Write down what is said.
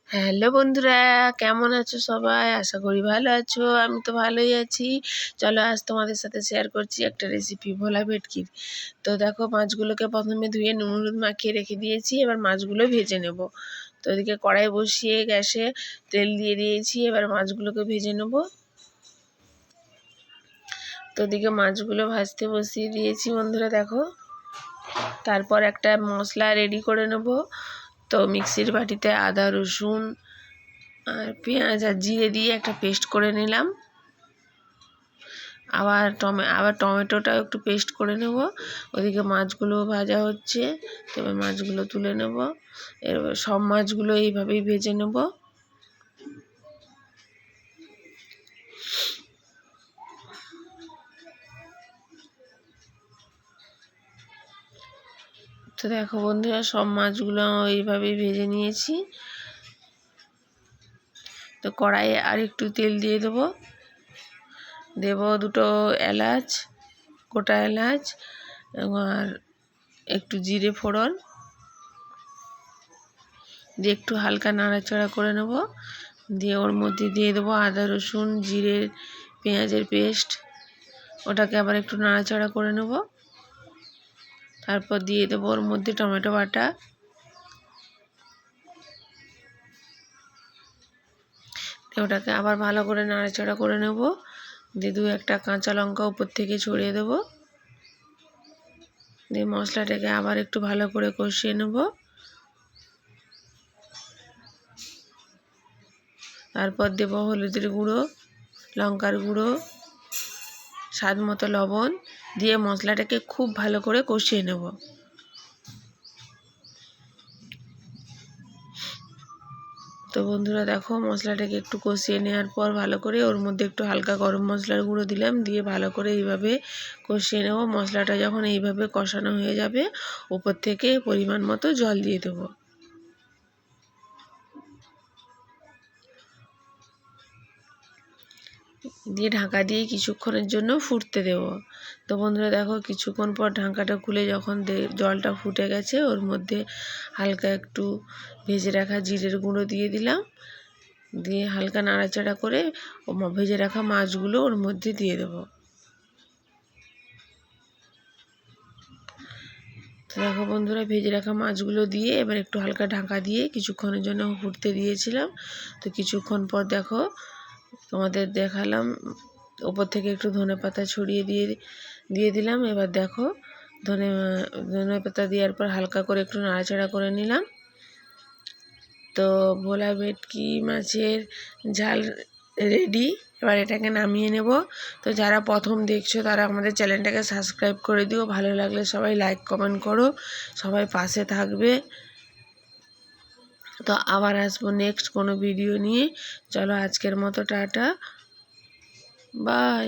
Hello বন্ধুরা, কেমন আছো সবাই? আশা করি ভালো আছো। আমি তো ভালোই আছি। চলো আজ তোমাদের সাথে শেয়ার করছি একটা রেসিপি, ভোলা ভেটকির। তো দেখো, মাছগুলোকে প্রথমে ধুয়ে নুন হলুদ মাখিয়ে রেখে দিয়েছি। এবার মাছগুলো ভেজে নেব। তো এদিকে কড়াই বসিয়ে গ্যাসে তেল দিয়ে দিয়েছি। এবার মাছগুলোকে ভেজে নেব। তো ওদিকে মাছগুলো ভাজতে বসিয়ে দিয়েছি বন্ধুরা, দেখো। তারপর একটা মশলা রেডি করে নেব। তো মিক্সির বাটিতে আদা রসুন আর পেঁয়াজ আর জিরে দিয়ে একটা পেস্ট করে নিলাম। আবার টমেটোটাও একটু পেস্ট করে নেব। ওদিকে মাছগুলো ভাজা হচ্ছে। তবে মাছগুলো তুলে নেব। এবার সব মাছগুলো এইভাবেই ভেজে নেব। তো দেখো বন্ধুরা, সব মাছগুলো এইভাবেই ভেজে নিয়েছি। তো কড়াইয়ে আর একটু তেল দিয়ে দেবো। দুটো এলাচ, গোটা এলাচ, আর একটু জিরে ফোড়ন দিয়ে একটু হালকা নাড়াচাড়া করে নেব। দিয়ে ওর মধ্যে দিয়ে দেবো আদা রসুন জিরে পেঁয়াজের পেস্ট। ওটাকে আবার একটু নাড়াচাড়া করে নেব। তারপর দিয়ে দেবো ওর মধ্যে টমেটো বাটা। ওটাকে আবার ভালো করে নাড়াচাড়া করে নেব। দিয়ে একটা কাঁচা লঙ্কা উপর থেকে ছড়িয়ে দেবো। দিয়ে মশলাটাকে আবার একটু ভালো করে কষিয়ে নেব। তারপর দেবো হলুদের গুঁড়ো, লঙ্কার গুঁড়ো, স্বাদ মতো লবণ দিয়ে মশলাটাকে খুব ভালো করে কষিয়ে নেব। তো বন্ধুরা দেখো, মশলাটাকে একটু কষিয়ে নেওয়ার পর ভালো করে ওর মধ্যে একটু হালকা গরম মশলার গুঁড়ো দিলাম। দিয়ে ভালো করে এইভাবে কষিয়ে নেব। মশলাটা যখন এইভাবে কষানো হয়ে যাবে, উপর থেকে পরিমাণ মতো জল দিয়ে দেবো। দিয়ে ঢাকা দিয়ে কিছুক্ষণের জন্য ফুটতে দেব। তো বন্ধুরা দেখো, কিছুক্ষণ পর ঢাকাটা খুলে যখন জলটা ফুটে গেছে, ওর মধ্যে হালকা একটু ভেজে রাখা জিরের গুঁড়ো দিয়ে দিলাম। দিয়ে হালকা নাড়াচাড়া করে ভেজে রাখা মাছগুলো ওর মধ্যে দিয়ে দেবো। তো দেখো বন্ধুরা, ভেজে রাখা মাছগুলো দিয়ে এবার একটু হালকা ঢাকা দিয়ে কিছুক্ষণের জন্য ফুটতে দিয়েছিলাম। তো কিছুক্ষণ পর দেখো, তোমাদের দেখালাম, ওপর থেকে একটু ধনেপাতা ছড়িয়ে দিয়ে দিলাম। এবার দেখো, ধনেপাতা দেওয়ার পর হালকা করে একটু নাড়াচাড়া করে নিলাম। তো ভোলা ভেটকি মাছের ঝাল রেডি। এবার এটাকে নামিয়ে নেব। তো যারা প্রথম দেখছো তারা আমাদের চ্যানেলটাকে সাবস্ক্রাইব করে দিও। ভালো লাগলে সবাই লাইক কমেন্ট করো, সবাই পাশে থাকবে। তো আবার আসবো নেক্সট কোনো ভিডিও নিয়ে। চলো আজকের মতো টাটা, বাই।